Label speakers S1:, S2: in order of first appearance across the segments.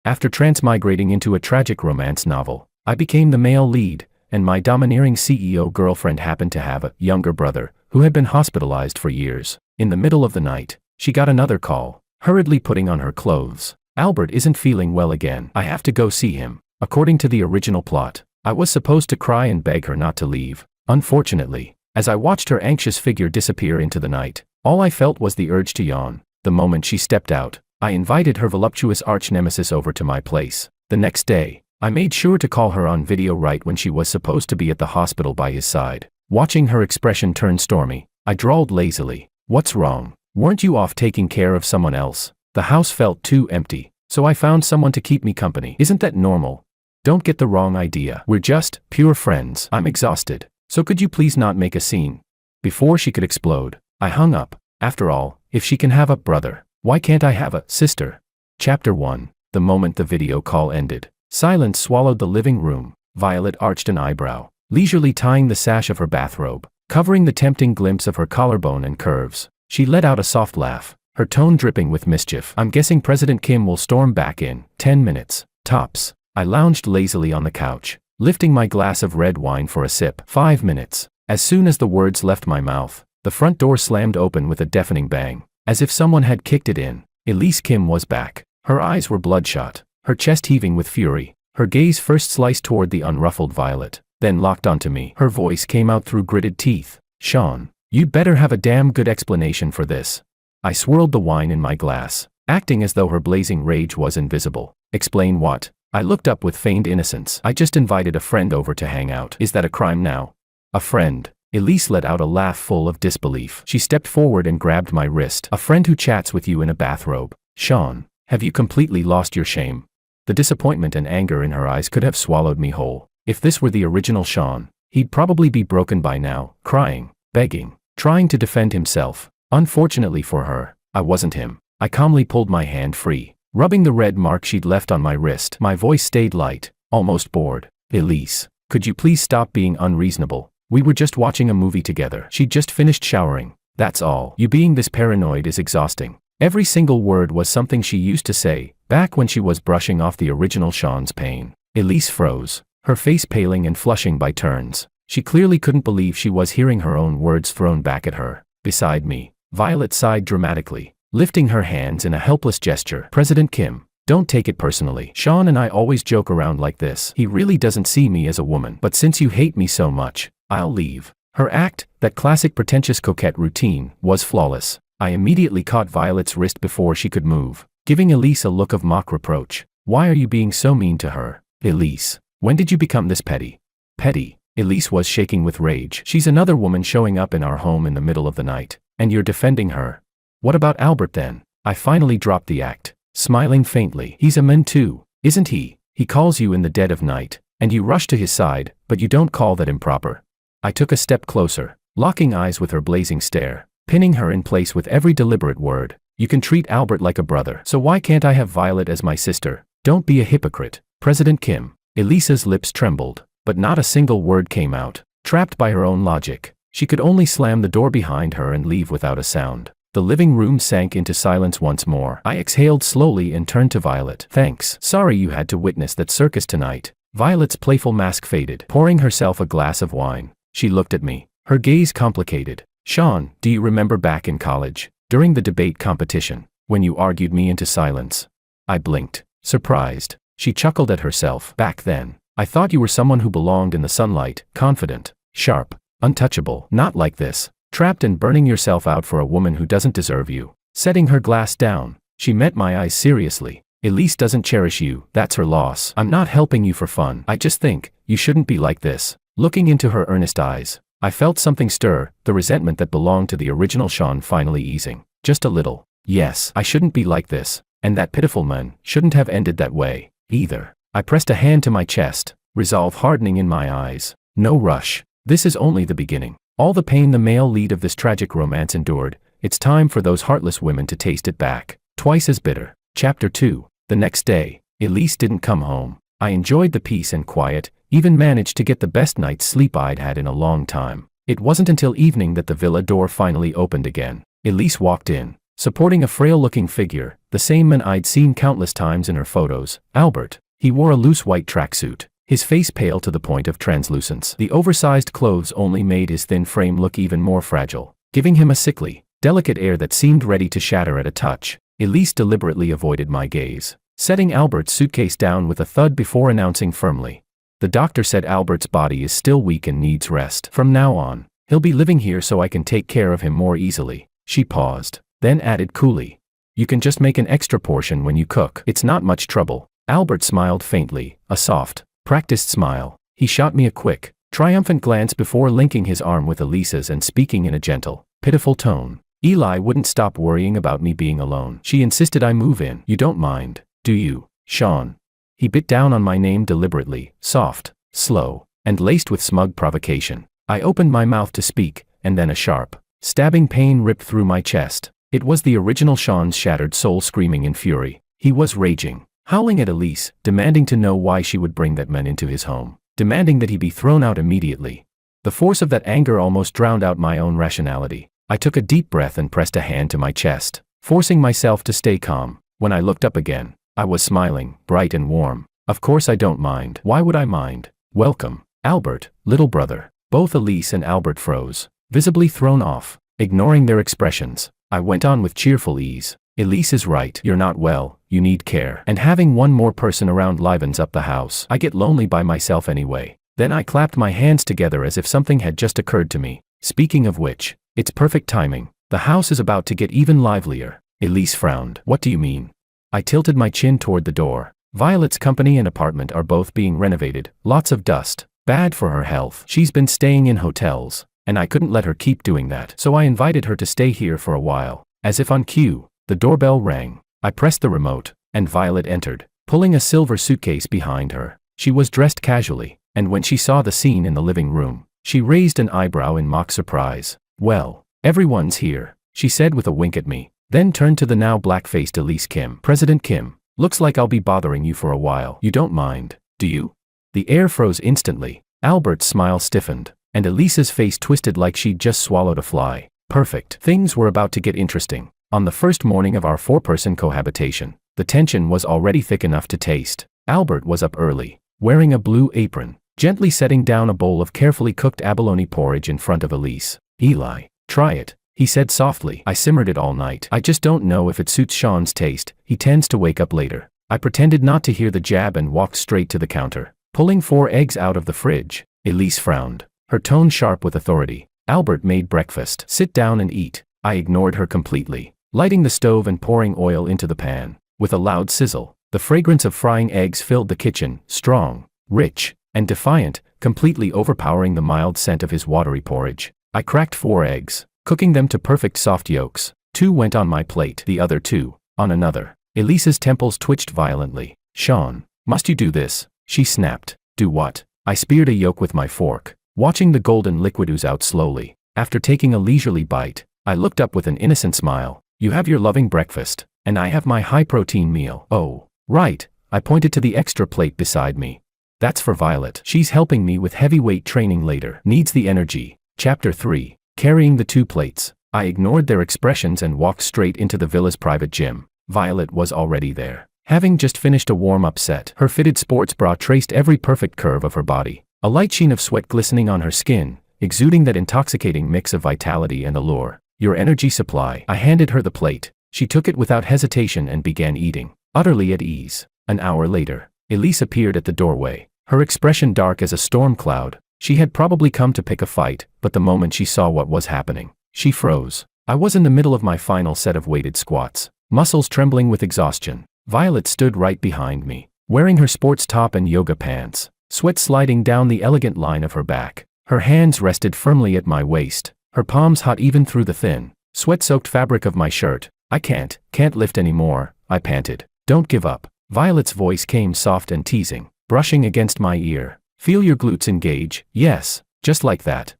S1: After transmigrating into a tragic romance novel, I became the male lead, and my domineering CEO girlfriend happened to have a younger brother who had been hospitalized for years. In the middle of the night, she got another call, hurriedly putting on her clothes. Albert isn't feeling well again. I have to go see him. According to the original plot, I was supposed to cry and beg her not to leave. Unfortunately, as I watched her anxious figure disappear into the night, all I felt was the urge to yawn. The moment she stepped out, I invited her voluptuous arch-nemesis over to my place. The next day, I made sure to call her on video right when she was supposed to be at the hospital by his side. Watching her expression turn stormy, I drawled lazily, "What's wrong? Weren't you off taking care of someone else?" The house felt too empty, so I found someone to keep me company. Isn't that normal? Don't get the wrong idea. We're just pure friends. I'm exhausted, so could you please not make a scene? Before she could explode, I hung up. After all, if she can have a brother, why can't I have a sister? Chapter 1. The moment the video call ended, silence swallowed the living room. Violet arched an eyebrow, leisurely tying the sash of her bathrobe, covering the tempting glimpse of her collarbone and curves. She let out a soft laugh, her tone dripping with mischief. "I'm guessing President Kim will storm back in 10 minutes, tops." I lounged lazily on the couch, lifting my glass of red wine for a sip. 5 minutes. As soon as the words left my mouth, the front door slammed open with a deafening bang, as if someone had kicked it in. Elise Kim was back. Her eyes were bloodshot, her chest heaving with fury. Her gaze first sliced toward the unruffled Violet, then locked onto me. Her voice came out through gritted teeth. "Sean, you'd better have a damn good explanation for this." I swirled the wine in my glass, acting as though her blazing rage was invisible. "Explain what?" I looked up with feigned innocence. "I just invited a friend over to hang out. Is that a crime now?" "A friend?" Elise let out a laugh full of disbelief. She stepped forward and grabbed my wrist. "A friend who chats with you in a bathrobe. Sean, have you completely lost your shame?" The disappointment and anger in her eyes could have swallowed me whole. If this were the original Sean, he'd probably be broken by now, crying, begging, trying to defend himself. Unfortunately for her, I wasn't him. I calmly pulled my hand free, rubbing the red mark she'd left on my wrist. My voice stayed light, almost bored. "Elise, could you please stop being unreasonable? We were just watching a movie together." She'd just finished showering. "That's all. You being this paranoid is exhausting." Every single word was something she used to say, back when she was brushing off the original Sean's pain. Elise froze, her face paling and flushing by turns. She clearly couldn't believe she was hearing her own words thrown back at her. Beside me, Violet sighed dramatically, lifting her hands in a helpless gesture. "President Kim, don't take it personally. Sean and I always joke around like this. He really doesn't see me as a woman. But since you hate me so much, I'll leave." Her act, that classic pretentious coquette routine, was flawless. I immediately caught Violet's wrist before she could move, giving Elise a look of mock reproach. "Why are you being so mean to her?" "Elise, when did you become this petty?" "Petty?" Elise was shaking with rage. "She's another woman showing up in our home in the middle of the night, and you're defending her. What about Albert then?" I finally dropped the act, smiling faintly. "He's a man too, isn't he? He calls you in the dead of night, and you rush to his side, but you don't call that improper." I took a step closer, locking eyes with her blazing stare, pinning her in place with every deliberate word. "You can treat Albert like a brother, so why can't I have Violet as my sister? Don't be a hypocrite, President Kim." Elisa's lips trembled, but not a single word came out. Trapped by her own logic, she could only slam the door behind her and leave without a sound. The living room sank into silence once more. I exhaled slowly and turned to Violet. "Thanks. Sorry you had to witness that circus tonight." Violet's playful mask faded, pouring herself a glass of wine. She looked at me, her gaze complicated. "Sean, do you remember back in college, during the debate competition, when you argued me into silence?" I blinked, surprised. She chuckled at herself. "Back then, I thought you were someone who belonged in the sunlight, confident, sharp, untouchable. Not like this, trapped and burning yourself out for a woman who doesn't deserve you." Setting her glass down, she met my eyes seriously. "Elise doesn't cherish you, that's her loss. I'm not helping you for fun. I just think, you shouldn't be like this." Looking into her earnest eyes, I felt something stir, the resentment that belonged to the original Sean finally easing. Just a little. Yes, I shouldn't be like this, and that pitiful man shouldn't have ended that way, either. I pressed a hand to my chest, resolve hardening in my eyes. No rush. This is only the beginning. All the pain the male lead of this tragic romance endured, it's time for those heartless women to taste it back. Twice as bitter. Chapter 2. The next day, Elise didn't come home. I enjoyed the peace and quiet, even managed to get the best night's sleep I'd had in a long time. It wasn't until evening that the villa door finally opened again. Elise walked in, supporting a frail-looking figure, the same man I'd seen countless times in her photos, Albert. He wore a loose white tracksuit, his face pale to the point of translucence. The oversized clothes only made his thin frame look even more fragile, giving him a sickly, delicate air that seemed ready to shatter at a touch. Elise deliberately avoided my gaze, setting Albert's suitcase down with a thud before announcing firmly, "The doctor said Albert's body is still weak and needs rest. From now on, he'll be living here so I can take care of him more easily." She paused, then added coolly, "You can just make an extra portion when you cook. It's not much trouble." Albert smiled faintly, a soft, practiced smile. He shot me a quick, triumphant glance before linking his arm with Elise's and speaking in a gentle, pitiful tone. Eli wouldn't stop worrying about me being alone. She insisted I move in. "You don't mind, do you, Sean?" He bit down on my name deliberately, soft, slow, and laced with smug provocation. I opened my mouth to speak, and then a sharp, stabbing pain ripped through my chest. It was the original Sean's shattered soul screaming in fury. He was raging, howling at Elise, demanding to know why she would bring that man into his home, demanding that he be thrown out immediately. The force of that anger almost drowned out my own rationality. I took a deep breath and pressed a hand to my chest, forcing myself to stay calm. When I looked up again, I was smiling, bright and warm. "Of course I don't mind. Why would I mind? Welcome, Albert, little brother." Both Elise and Albert froze, visibly thrown off, ignoring their expressions. I went on with cheerful ease. "Elise is right. You're not well, you need care. And having one more person around livens up the house. I get lonely by myself anyway." Then I clapped my hands together as if something had just occurred to me. "Speaking of which, it's perfect timing. The house is about to get even livelier." Elise frowned. "What do you mean?" I tilted my chin toward the door. "Violet's company and apartment are both being renovated. Lots of dust. Bad for her health. She's been staying in hotels, and I couldn't let her keep doing that. So I invited her to stay here for a while." As if on cue, the doorbell rang. I pressed the remote, and Violet entered, pulling a silver suitcase behind her. She was dressed casually, and when she saw the scene in the living room, she raised an eyebrow in mock surprise. "Well, everyone's here," she said with a wink at me, then turned to the now black-faced Elise Kim. "President Kim, looks like I'll be bothering you for a while. You don't mind, do you?" The air froze instantly. Albert's smile stiffened, and Elise's face twisted like she'd just swallowed a fly. Perfect. Things were about to get interesting. On the first morning of our four-person cohabitation, the tension was already thick enough to taste. Albert was up early, wearing a blue apron, gently setting down a bowl of carefully cooked abalone porridge in front of Elise. "Eli, try it," he said softly. "I simmered it all night. I just don't know if it suits Sean's taste. He tends to wake up later." I pretended not to hear the jab and walked straight to the counter, pulling 4 eggs out of the fridge. Elise frowned, her tone sharp with authority. "Albert made breakfast. Sit down and eat." I ignored her completely, lighting the stove and pouring oil into the pan. With a loud sizzle, the fragrance of frying eggs filled the kitchen, strong, rich, and defiant, completely overpowering the mild scent of his watery porridge. I cracked 4 eggs, cooking them to perfect soft yolks. 2 went on my plate, the other 2, on another. Elise's temples twitched violently. "Sean, must you do this?" she snapped. "Do what?" I speared a yolk with my fork, watching the golden liquid ooze out slowly. After taking a leisurely bite, I looked up with an innocent smile. "You have your loving breakfast, and I have my high-protein meal." "Oh, right." I pointed to the extra plate beside me. "That's for Violet. She's helping me with heavyweight training later. Needs the energy." Chapter 3. Carrying the 2 plates. I ignored their expressions and walked straight into the villa's private gym. Violet was already there, having just finished a warm-up set. Her fitted sports bra traced every perfect curve of her body, a light sheen of sweat glistening on her skin, exuding that intoxicating mix of vitality and allure. "Your energy supply." I handed her the plate. She took it without hesitation and began eating, utterly at ease. An hour later, Elise appeared at the doorway, her expression dark as a storm cloud. She had probably come to pick a fight, but the moment she saw what was happening, she froze. I was in the middle of my final set of weighted squats, muscles trembling with exhaustion. Violet stood right behind me, wearing her sports top and yoga pants, sweat sliding down the elegant line of her back. Her hands rested firmly at my waist, her palms hot even through the thin, sweat-soaked fabric of my shirt. "I can't lift anymore," I panted. "Don't give up." Violet's voice came soft and teasing, brushing against my ear. "Feel your glutes engage. Yes, just like that.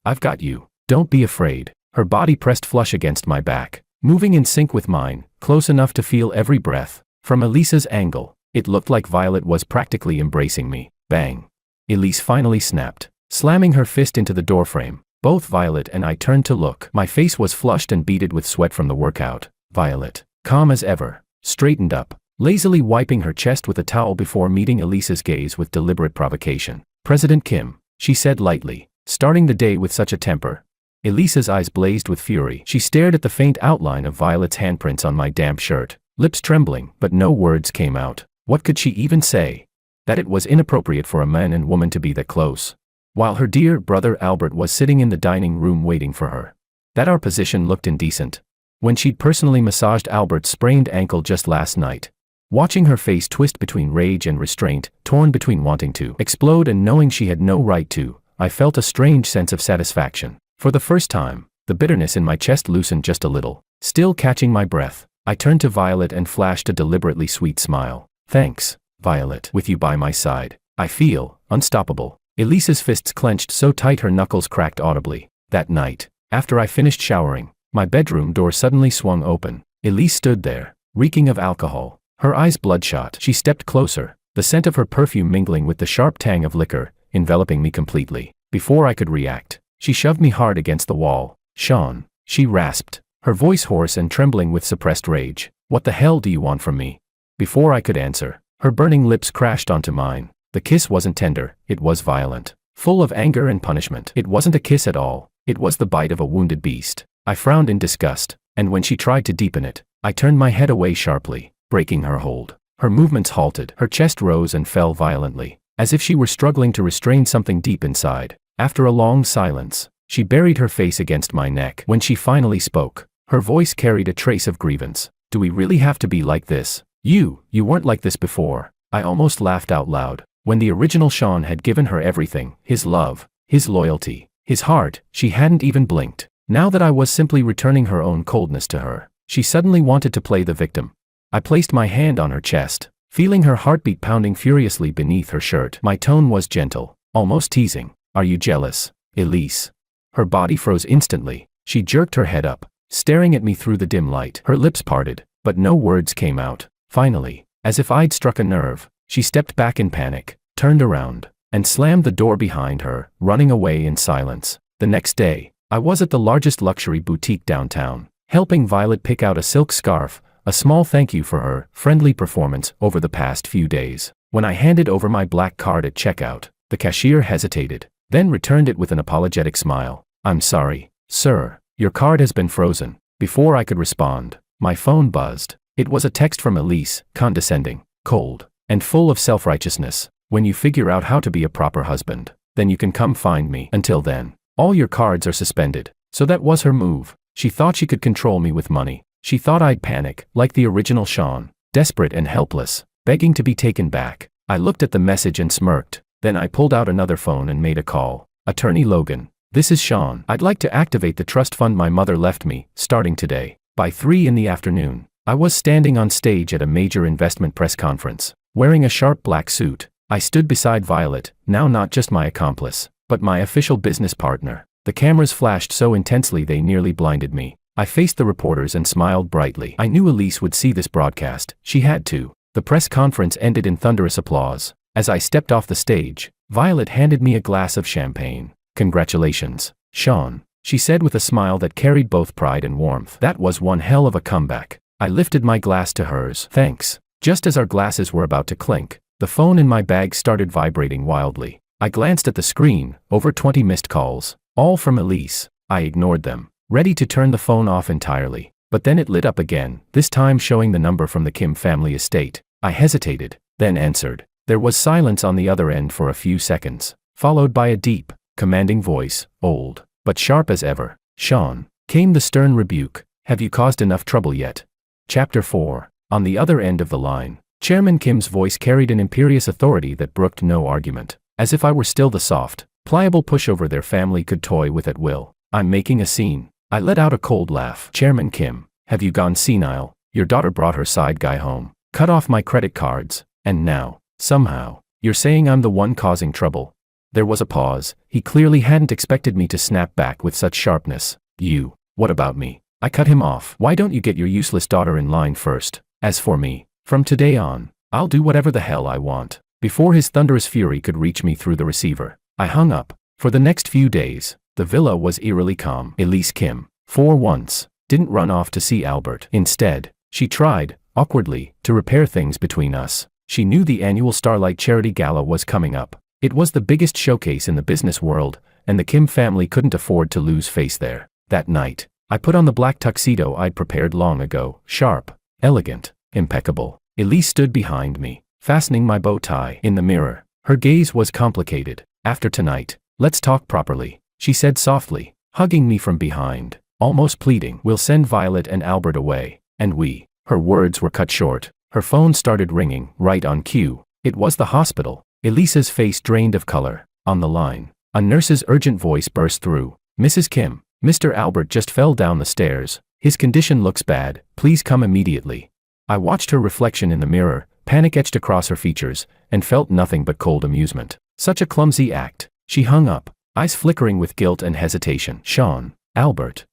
S1: I've got you. Don't be afraid." Her body pressed flush against my back, moving in sync with mine, close enough to feel every breath. From Elise's angle, it looked like Violet was practically embracing me. Bang! Elise finally snapped, slamming her fist into the doorframe. Both Violet and I turned to look. My face was flushed and beaded with sweat from the workout. Violet, calm as ever, straightened up, lazily wiping her chest with a towel before meeting Elisa's gaze with deliberate provocation. President Kim, she said lightly, starting the day with such a temper. Elisa's eyes blazed with fury. She stared at the faint outline of Violet's handprints on my damp shirt, lips trembling, but no words came out. What could she even say? That it was inappropriate for a man and woman to be that close. While her dear brother Albert was sitting in the dining room waiting for her. That our position looked indecent. When she'd personally massaged Albert's sprained ankle just last night. Watching her face twist between rage and restraint, torn between wanting to explode and knowing she had no right to, I felt a strange sense of satisfaction. For the first time, the bitterness in my chest loosened just a little. Still catching my breath, I turned to Violet and flashed a deliberately sweet smile. Thanks, Violet. With you by my side, I feel unstoppable. Elisa's fists clenched so tight her knuckles cracked audibly. That night, after I finished showering, my bedroom door suddenly swung open. Elise stood there, reeking of alcohol, her eyes bloodshot. She stepped closer, the scent of her perfume mingling with the sharp tang of liquor, enveloping me completely. Before I could react, she shoved me hard against the wall. Sean, she rasped, her voice hoarse and trembling with suppressed rage. What the hell do you want from me? Before I could answer, her burning lips crashed onto mine. The kiss wasn't tender, it was violent, full of anger and punishment. It wasn't a kiss at all, it was the bite of a wounded beast. I frowned in disgust, and when she tried to deepen it, I turned my head away sharply, breaking her hold. Her movements halted, her chest rose and fell violently, as if she were struggling to restrain something deep inside. After a long silence, she buried her face against my neck. When she finally spoke, her voice carried a trace of grievance. Do we really have to be like this? You weren't like this before. I almost laughed out loud. When the original Sean had given her everything, his love, his loyalty, his heart, she hadn't even blinked. Now that I was simply returning her own coldness to her, she suddenly wanted to play the victim. I placed my hand on her chest, feeling her heartbeat pounding furiously beneath her shirt. My tone was gentle, almost teasing. Are you jealous, Elise? Her body froze instantly. She jerked her head up, staring at me through the dim light. Her lips parted, but no words came out. Finally, as if I'd struck a nerve, she stepped back in panic, turned around, and slammed the door behind her, running away in silence. The next day, I was at the largest luxury boutique downtown, helping Violet pick out a silk scarf, a small thank you for her friendly performance over the past few days. When I handed over my black card at checkout, the cashier hesitated, then returned it with an apologetic smile. I'm sorry, sir, your card has been frozen. Before I could respond, my phone buzzed. It was a text from Elise, condescending, cold, and full of self-righteousness. When you figure out how to be a proper husband, then you can come find me. Until then, all your cards are suspended. So that was her move. She thought she could control me with money. She thought I'd panic, like the original Sean, desperate and helpless, begging to be taken back. I looked at the message and smirked. Then I pulled out another phone and made a call. Attorney Logan, this is Sean. I'd like to activate the trust fund my mother left me, starting today. By 3 in the afternoon, I was standing on stage at a major investment press conference, wearing a sharp black suit. I stood beside Violet, now not just my accomplice, but my official business partner. The cameras flashed so intensely they nearly blinded me. I faced the reporters and smiled brightly. I knew Elise would see this broadcast. She had to. The press conference ended in thunderous applause. As I stepped off the stage, Violet handed me a glass of champagne. Congratulations, Sean, she said with a smile that carried both pride and warmth. That was one hell of a comeback. I lifted my glass to hers. Thanks. Just as our glasses were about to clink, the phone in my bag started vibrating wildly. I glanced at the screen, over 20 missed calls, all from Elise. I ignored them, ready to turn the phone off entirely. But then it lit up again, this time showing the number from the Kim family estate. I hesitated, then answered. There was silence on the other end for a few seconds, followed by a deep, commanding voice, old, but sharp as ever. Sean, came the stern rebuke. Have you caused enough trouble yet? Chapter 4. On the other end of the line, Chairman Kim's voice carried an imperious authority that brooked no argument, as if I were still the soft, pliable pushover their family could toy with at will. I'm making a scene. I let out a cold laugh. Chairman Kim, have you gone senile? Your daughter brought her side guy home, cut off my credit cards, and now, somehow, you're saying I'm the one causing trouble. There was a pause. He clearly hadn't expected me to snap back with such sharpness. You, what about me? I cut him off. Why don't you get your useless daughter in line first? As for me, from today on, I'll do whatever the hell I want. Before his thunderous fury could reach me through the receiver, I hung up. For the next few days, The villa was eerily calm. Elise Kim, for once, didn't run off to see Albert. Instead, she tried, awkwardly, to repair things between us. She knew the annual Starlight Charity Gala was coming up. It was the biggest showcase in the business world, and the Kim family couldn't afford to lose face there. That night, I put on the black tuxedo I'd prepared long ago, sharp, elegant, impeccable. Elise stood behind me, fastening my bow tie. In the mirror, her gaze was complicated. After tonight, let's talk properly, she said softly, hugging me from behind, almost pleading. We'll send Violet and Albert away, and we. Her words were cut short. Her phone started ringing, right on cue. It was the hospital. Elise's face drained of color. On the line, a nurse's urgent voice burst through. Mrs. Kim, Mr. Albert just fell down the stairs. His condition looks bad. Please come immediately. I watched her reflection in the mirror, panic etched across her features, and felt nothing but cold amusement. Such a clumsy act. She hung up, eyes flickering with guilt and hesitation. Sean, Albert.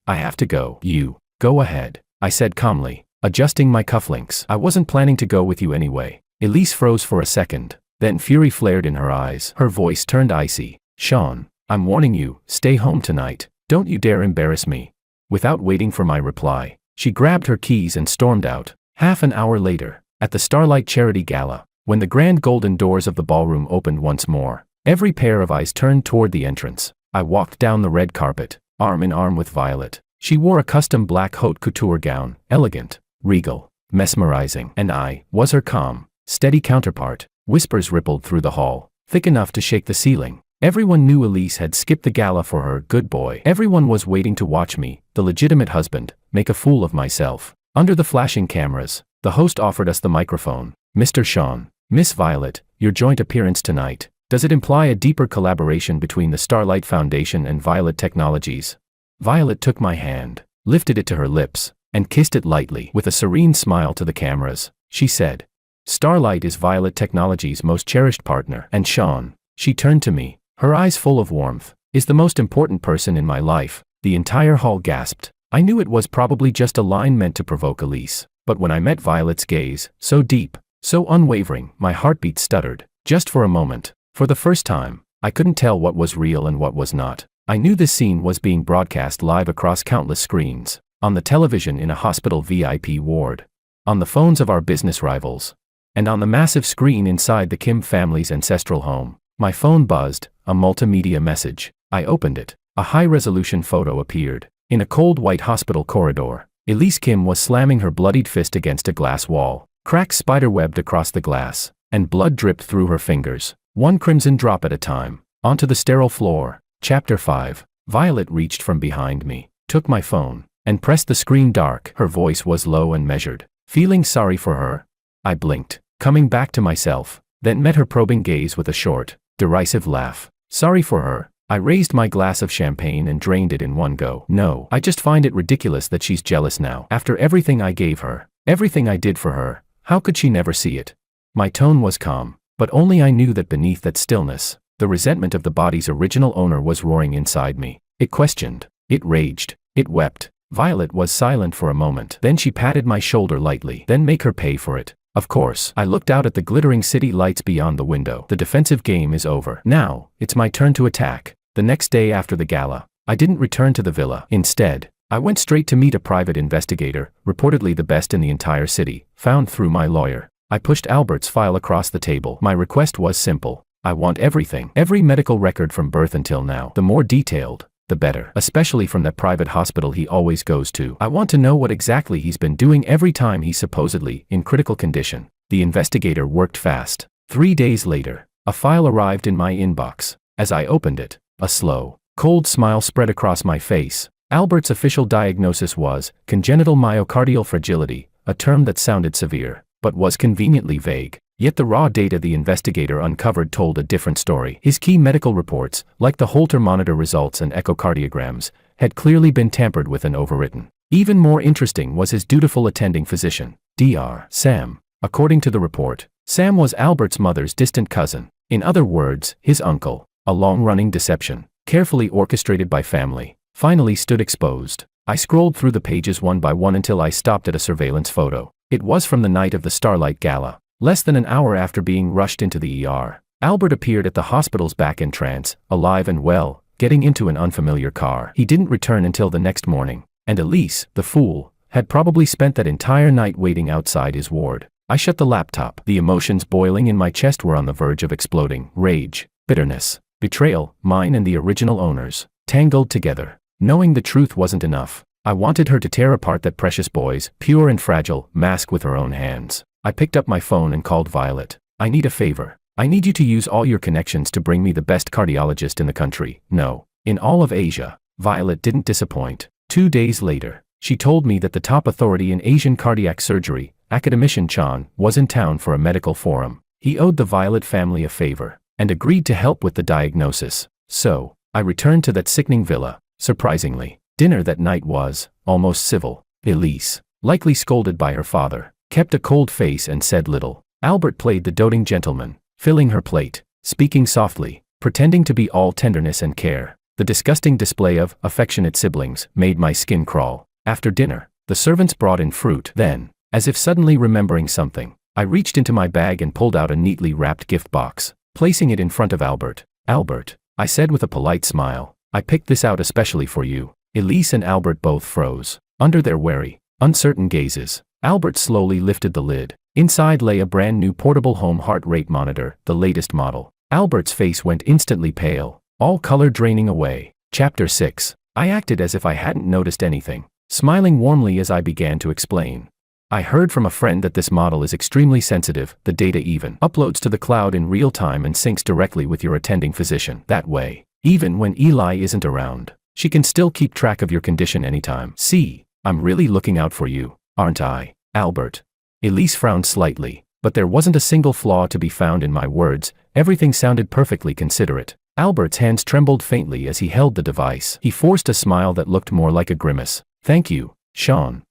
S1: I have to go. You, go ahead, I said calmly, adjusting my cufflinks. I wasn't planning to go with you anyway. Elise froze for a second, then fury flared in her eyes. Her voice turned icy. Sean, I'm warning you, stay home tonight. Don't you dare embarrass me. Without waiting for my reply, she grabbed her keys and stormed out. Half an hour later, at the Starlight Charity Gala, when the grand golden doors of the ballroom opened once more, every pair of eyes turned toward the entrance. I walked down the red carpet, arm in arm with Violet. She wore a custom black haute couture gown, elegant, regal, mesmerizing, and I was her calm, steady counterpart. Whispers rippled through the hall, thick enough to shake the ceiling. Everyone knew Elise had skipped the gala for her good boy. Everyone was waiting to watch me, the legitimate husband, make a fool of myself. Under the flashing cameras, the host offered us the microphone. Mr. Sean, Miss Violet, your joint appearance tonight, does it imply a deeper collaboration between the Starlight Foundation and Violet Technologies? Violet took my hand, lifted it to her lips, and kissed it lightly. With a serene smile to the cameras, she said, Starlight is Violet Technologies' most cherished partner. And Sean, she turned to me, her eyes full of warmth, is the most important person in my life. The entire hall gasped. I knew it was probably just a line meant to provoke Elise, but when I met Violet's gaze, so deep, so unwavering, my heartbeat stuttered. Just for a moment, for the first time, I couldn't tell what was real and what was not. I knew this scene was being broadcast live across countless screens, on the television in a hospital VIP ward, on the phones of our business rivals, and on the massive screen inside the Kim family's ancestral home. My phone buzzed, a multimedia message. I opened it. A high-resolution photo appeared. In a cold white hospital corridor, Elise Kim was slamming her bloodied fist against a glass wall. Cracks spiderwebbed across the glass, and blood dripped through her fingers, one crimson drop at a time, onto the sterile floor. Chapter 5. Violet reached from behind me, took my phone, and pressed the screen dark. Her voice was low and measured. Feeling sorry for her? I blinked, coming back to myself, then met her probing gaze with a short, derisive laugh. Sorry for her? I raised my glass of champagne and drained it in one go. No, I just find it ridiculous that she's jealous now. After everything I gave her, everything I did for her, how could she never see it? My tone was calm, but only I knew that beneath that stillness, the resentment of the body's original owner was roaring inside me. It questioned, it raged, it wept. Violet was silent for a moment. Then she patted my shoulder lightly. Then make her pay for it. Of course. I looked out at the glittering city lights beyond the window. The defensive game is over. Now, it's my turn to attack. The next day after the gala, I didn't return to the villa. Instead, I went straight to meet a private investigator, reportedly the best in the entire city, found through my lawyer. I pushed Albert's file across the table. My request was simple. I want everything. Every medical record from birth until now. The more detailed, the better. Especially from that private hospital he always goes to. I want to know what exactly he's been doing every time he's supposedly in critical condition. The investigator worked fast. 3 days later, a file arrived in my inbox. As I opened it, a slow, cold smile spread across my face. Albert's official diagnosis was congenital myocardial fragility, a term that sounded severe, but was conveniently vague. Yet the raw data the investigator uncovered told a different story. His key medical reports, like the Holter monitor results and echocardiograms, had clearly been tampered with and overwritten. Even more interesting was his dutiful attending physician, Dr. Sam. According to the report, Sam was Albert's mother's distant cousin. In other words, his uncle. A long-running deception, carefully orchestrated by family, finally stood exposed. I scrolled through the pages one by one until I stopped at a surveillance photo. It was from the night of the Starlight Gala. Less than an hour after being rushed into the ER, Albert appeared at the hospital's back entrance, alive and well, getting into an unfamiliar car. He didn't return until the next morning, and Elise, the fool, had probably spent that entire night waiting outside his ward. I shut the laptop. The emotions boiling in my chest were on the verge of exploding. Rage, bitterness, betrayal, mine and the original owners, tangled together. Knowing the truth wasn't enough, I wanted her to tear apart that precious boy's, pure and fragile, mask with her own hands. I picked up my phone and called Violet. I need a favor. I need you to use all your connections to bring me the best cardiologist in the country. No, in all of Asia. Violet didn't disappoint. 2 days later, she told me that the top authority in Asian cardiac surgery, Academician Chan, was in town for a medical forum. He owed the Violet family a favor, and agreed to help with the diagnosis. So, I returned to that sickening villa. Surprisingly, dinner that night was almost civil. Elise, likely scolded by her father, kept a cold face and said little. Albert played the doting gentleman, filling her plate, speaking softly, pretending to be all tenderness and care. The disgusting display of affectionate siblings made my skin crawl. After dinner, the servants brought in fruit. Then, as if suddenly remembering something, I reached into my bag and pulled out a neatly wrapped gift box, placing it in front of Albert. Albert, I said with a polite smile, I picked this out especially for you. Elise and Albert both froze. Under their wary, uncertain gazes, Albert slowly lifted the lid. Inside lay a brand new portable home heart rate monitor, the latest model. Albert's face went instantly pale, all color draining away. Chapter 6. I acted as if I hadn't noticed anything, smiling warmly as I began to explain. I heard from a friend that this model is extremely sensitive. The data even uploads to the cloud in real time and syncs directly with your attending physician. That way, even when Eli isn't around, she can still keep track of your condition anytime. See, I'm really looking out for you, aren't I, Albert? Elise frowned slightly, but there wasn't a single flaw to be found in my words. Everything sounded perfectly considerate. Albert's hands trembled faintly as he held the device. He forced a smile that looked more like a grimace. Thank you, Sean.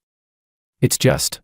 S1: It's just,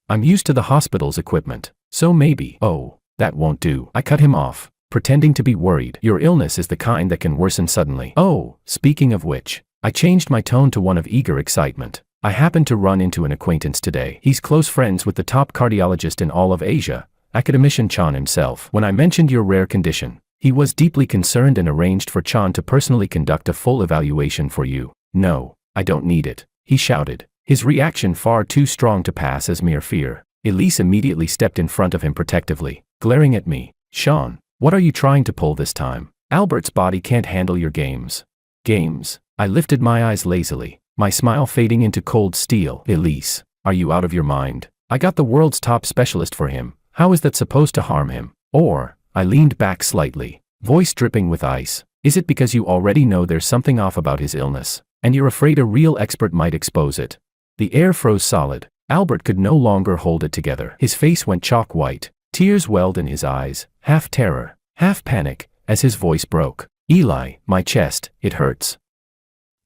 S1: I'm used to the hospital's equipment, so maybe. Oh, that won't do. I cut him off, pretending to be worried. Your illness is the kind that can worsen suddenly. Oh, speaking of which, I changed my tone to one of eager excitement. I happened to run into an acquaintance today. He's close friends with the top cardiologist in all of Asia, Academician Chan himself. When I mentioned your rare condition, he was deeply concerned and arranged for Chan to personally conduct a full evaluation for you. No, I don't need it, he shouted, his reaction far too strong to pass as mere fear. Elise immediately stepped in front of him protectively, glaring at me. Sean, what are you trying to pull this time? Albert's body can't handle your games. Games? I lifted my eyes lazily, my smile fading into cold steel. Elise, are you out of your mind? I got the world's top specialist for him. How is that supposed to harm him? Or, I leaned back slightly, voice dripping with ice. Is it because you already know there's something off about his illness, and you're afraid a real expert might expose it? The air froze solid. Albert could no longer hold it together. His face went chalk white. Tears welled in his eyes, half terror, half panic, as his voice broke. Eli, my chest, it hurts.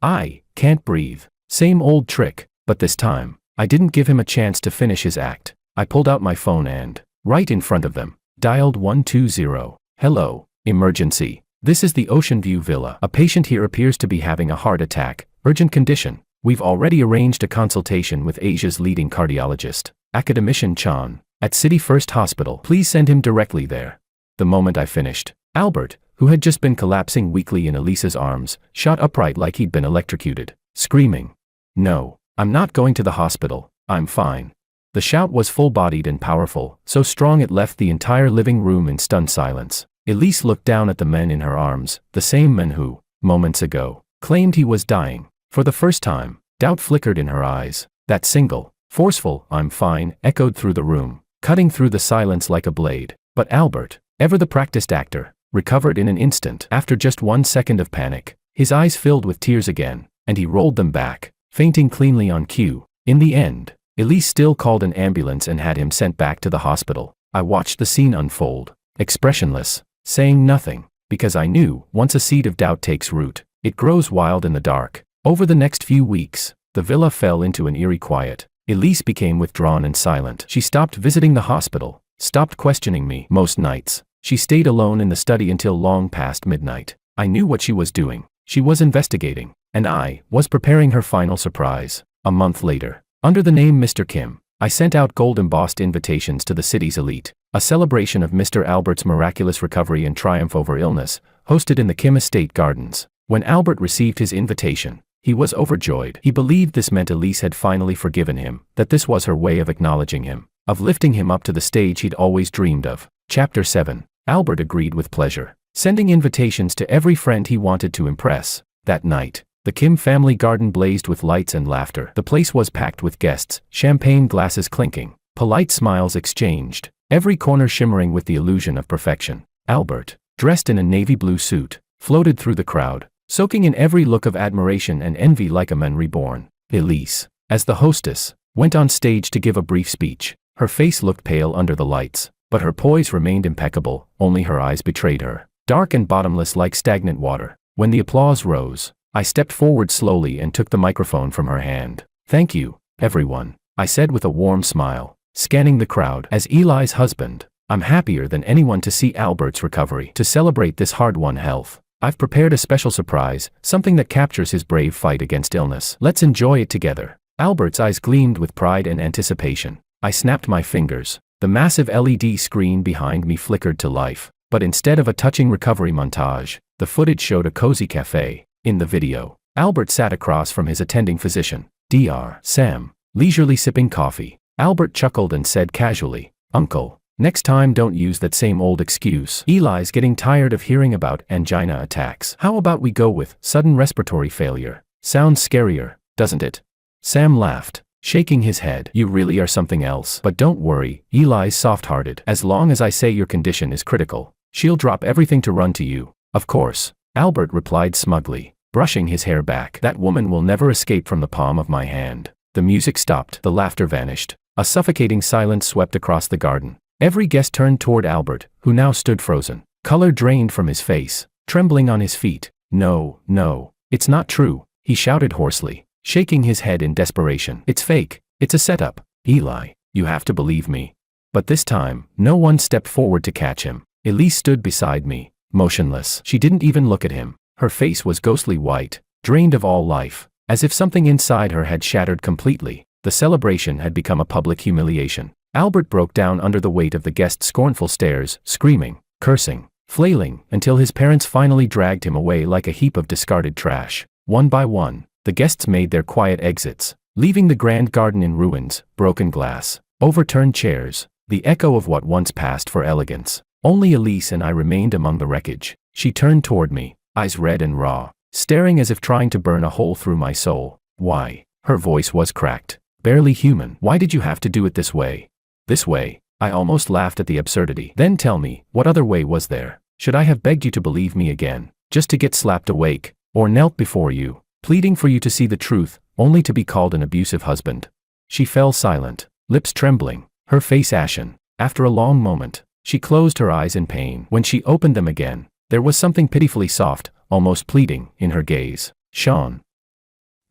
S1: I can't breathe. Same old trick, but this time, I didn't give him a chance to finish his act. I pulled out my phone and, right in front of them, dialed 120. Hello, emergency. This is the Ocean View Villa. A patient here appears to be having a heart attack, urgent condition. We've already arranged a consultation with Asia's leading cardiologist, Academician Chan, at City First Hospital. Please send him directly there. The moment I finished, Albert, who had just been collapsing weakly in Elisa's arms, shot upright like he'd been electrocuted, screaming. No, I'm not going to the hospital, I'm fine. The shout was full-bodied and powerful, so strong it left the entire living room in stunned silence. Elise looked down at the men in her arms, the same men who, moments ago, claimed he was dying. For the first time, doubt flickered in her eyes. That single, forceful, I'm fine, echoed through the room, cutting through the silence like a blade. But Albert, ever the practiced actor, recovered in an instant. After just 1 second of panic, his eyes filled with tears again, and he rolled them back, fainting cleanly on cue. In the end, Elise still called an ambulance and had him sent back to the hospital. I watched the scene unfold, expressionless, saying nothing, because I knew, once a seed of doubt takes root, it grows wild in the dark. Over the next few weeks, the villa fell into an eerie quiet. Elise became withdrawn and silent. She stopped visiting the hospital, stopped questioning me. Most nights, she stayed alone in the study until long past midnight. I knew what she was doing. She was investigating, and I was preparing her final surprise. A month later, under the name Mr. Kim, I sent out gold-embossed invitations to the city's elite, a celebration of Mr. Albert's miraculous recovery and triumph over illness, hosted in the Kim Estate Gardens. When Albert received his invitation, he was overjoyed. He believed this meant Elise had finally forgiven him, that this was her way of acknowledging him, of lifting him up to the stage he'd always dreamed of. Chapter 7. Albert agreed with pleasure, sending invitations to every friend he wanted to impress. That night, the Kim family garden blazed with lights and laughter. The place was packed with guests, champagne glasses clinking, polite smiles exchanged, every corner shimmering with the illusion of perfection. Albert, dressed in a navy blue suit, floated through the crowd, soaking in every look of admiration and envy like a man reborn. Elise, as the hostess, went on stage to give a brief speech. Her face looked pale under the lights, but her poise remained impeccable, only her eyes betrayed her, dark and bottomless like stagnant water. When the applause rose, I stepped forward slowly and took the microphone from her hand. "Thank you, everyone," I said with a warm smile, scanning the crowd. "As Eli's husband, I'm happier than anyone to see Albert's recovery. To celebrate this hard-won health, I've prepared a special surprise, something that captures his brave fight against illness. Let's enjoy it together." Albert's eyes gleamed with pride and anticipation. I snapped my fingers. The massive LED screen behind me flickered to life, but instead of a touching recovery montage, the footage showed a cozy cafe. In the video, Albert sat across from his attending physician, Dr. Sam, leisurely sipping coffee. Albert chuckled and said casually, "Uncle, next time don't use that same old excuse. Eli's getting tired of hearing about angina attacks. How about we go with sudden respiratory failure? Sounds scarier, doesn't it?" Sam laughed, shaking his head. "You really are something else. But don't worry, Eli's soft-hearted. As long as I say your condition is critical, she'll drop everything to run to you." "Of course," Albert replied smugly, brushing his hair back. "That woman will never escape from the palm of my hand." The music stopped, the laughter vanished. A suffocating silence swept across the garden. Every guest turned toward Albert, who now stood frozen, color drained from his face, trembling on his feet. "No, no, it's not true," he shouted hoarsely, shaking his head in desperation. "It's fake. It's a setup. Eli, you have to believe me." But this time, no one stepped forward to catch him. Elise stood beside me, motionless. She didn't even look at him. Her face was ghostly white, drained of all life, as if something inside her had shattered completely. The celebration had become a public humiliation. Albert broke down under the weight of the guests' scornful stares, screaming, cursing, flailing, until his parents finally dragged him away like a heap of discarded trash. One by one, the guests made their quiet exits, leaving the grand garden in ruins, broken glass, overturned chairs, the echo of what once passed for elegance. Only Elise and I remained among the wreckage. She turned toward me, eyes red and raw, staring as if trying to burn a hole through my soul. "Why?" Her voice was cracked, barely human. "Why did you have to do it this way?" "This way?" I almost laughed at the absurdity. "Then tell me, what other way was there? Should I have begged you to believe me again, just to get slapped awake, or knelt before you, pleading for you to see the truth, only to be called an abusive husband?" She fell silent, lips trembling, her face ashen. After a long moment, she closed her eyes in pain. When she opened them again, there was something pitifully soft, almost pleading, in her gaze. "Sean,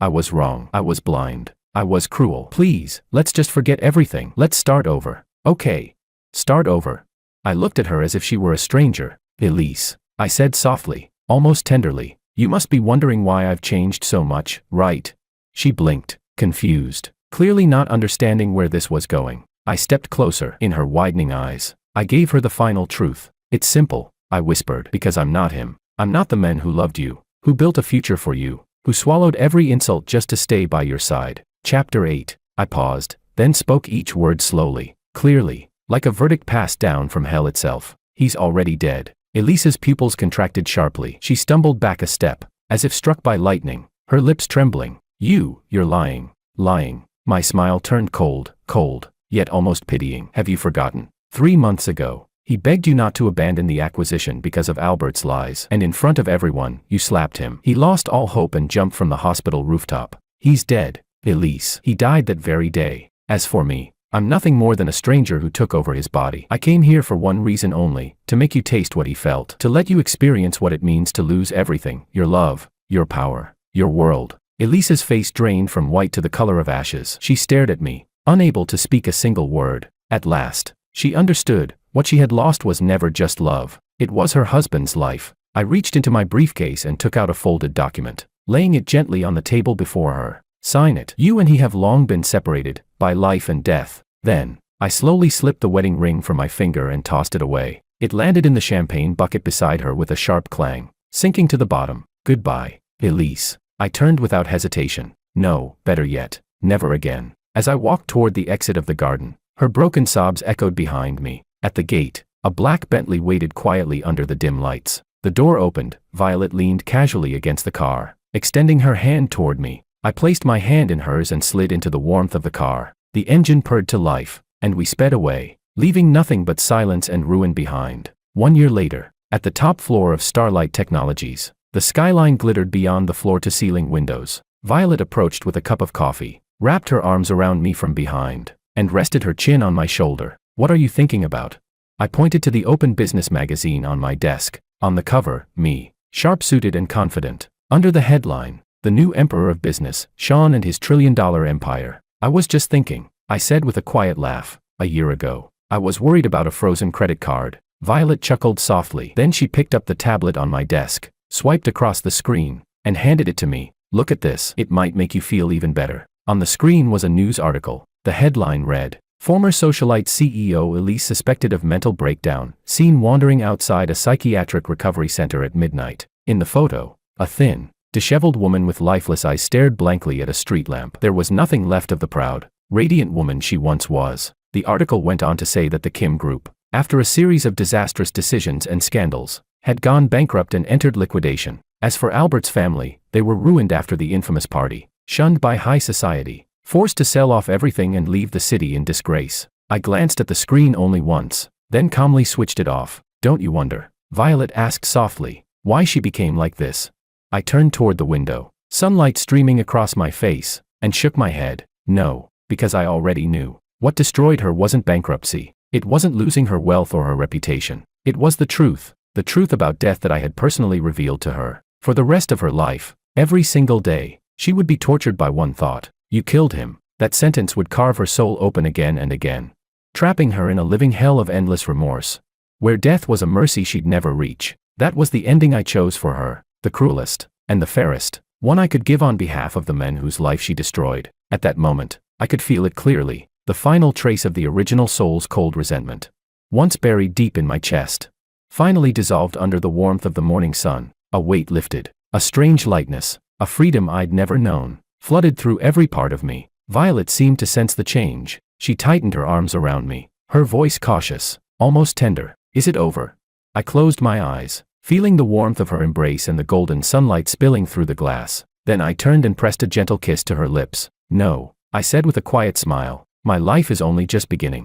S1: I was wrong. I was blind. I was cruel. Please, let's just forget everything. Let's start over." "Okay. Start over." I looked at her as if she were a stranger. "Elise," I said softly, almost tenderly, "you must be wondering why I've changed so much, right?" She blinked, confused, clearly not understanding where this was going. I stepped closer. In her widening eyes, I gave her the final truth. "It's simple," I whispered, "because I'm not him. I'm not the man who loved you, who built a future for you, who swallowed every insult just to stay by your side." Chapter 8. I paused, then spoke each word slowly, clearly, like a verdict passed down from hell itself. "He's already dead." Elise's pupils contracted sharply. She stumbled back a step, as if struck by lightning, her lips trembling. You're lying. Lying." My smile turned cold, yet almost pitying. "Have you forgotten? 3 months ago, he begged you not to abandon the acquisition because of Albert's lies, and in front of everyone, you slapped him. He lost all hope and jumped from the hospital rooftop. He's dead, Elise. He died that very day. As for me, I'm nothing more than a stranger who took over his body. I came here for one reason only, to make you taste what he felt, to let you experience what it means to lose everything, your love, your power, your world." Elise's face drained from white to the color of ashes. She stared at me, unable to speak a single word. At last, she understood. What she had lost was never just love. It was her husband's life. I reached into my briefcase and took out a folded document, laying it gently on the table before her. "Sign it. You and he have long been separated, by life and death." Then, I slowly slipped the wedding ring from my finger and tossed it away. It landed in the champagne bucket beside her with a sharp clang, sinking to the bottom. Goodbye, Elise. I turned without hesitation. No, better yet, never again. As I walked toward the exit of the garden, her broken sobs echoed behind me. At the gate, a black Bentley waited quietly under the dim lights. The door opened, Violet leaned casually against the car, extending her hand toward me. I placed my hand in hers and slid into the warmth of the car. The engine purred to life, and we sped away, leaving nothing but silence and ruin behind. 1 year later, at the top floor of Starlight Technologies, the skyline glittered beyond the floor-to-ceiling windows. Violet approached with a cup of coffee, wrapped her arms around me from behind, and rested her chin on my shoulder. What are you thinking about? I pointed to the open business magazine on my desk. On the cover, me, sharp-suited and confident. Under the headline, "The New Emperor of Business, Sean and His $1 Trillion Empire." I was just thinking, I said with a quiet laugh. A year ago, I was worried about a frozen credit card. Violet chuckled softly. Then she picked up the tablet on my desk, swiped across the screen, and handed it to me. Look at this. It might make you feel even better. On the screen was a news article. The headline read, "Former socialite CEO Elise suspected of mental breakdown, seen wandering outside a psychiatric recovery center at midnight." In the photo, a thin, disheveled woman with lifeless eyes stared blankly at a street lamp. There was nothing left of the proud, radiant woman she once was. The article went on to say that the Kim Group, after a series of disastrous decisions and scandals, had gone bankrupt and entered liquidation. As for Albert's family, they were ruined after the infamous party, shunned by high society, forced to sell off everything and leave the city in disgrace. I glanced at the screen only once, then calmly switched it off. Don't you wonder, Violet asked softly, why she became like this? I turned toward the window, sunlight streaming across my face, and shook my head. No, because I already knew. What destroyed her wasn't bankruptcy. It wasn't losing her wealth or her reputation. It was the truth about death that I had personally revealed to her. For the rest of her life, every single day, she would be tortured by one thought. You killed him. That sentence would carve her soul open again and again, trapping her in a living hell of endless remorse, where death was a mercy she'd never reach. That was the ending I chose for her, the cruelest, and the fairest, one I could give on behalf of the men whose life she destroyed. At that moment, I could feel it clearly, the final trace of the original soul's cold resentment, once buried deep in my chest, finally dissolved under the warmth of the morning sun. A weight lifted, a strange lightness, a freedom I'd never known, flooded through every part of me. Violet seemed to sense the change. She tightened her arms around me, her voice cautious, almost tender. Is it over? I closed my eyes, feeling the warmth of her embrace and the golden sunlight spilling through the glass. Then I turned and pressed a gentle kiss to her lips. No, I said with a quiet smile, my life is only just beginning.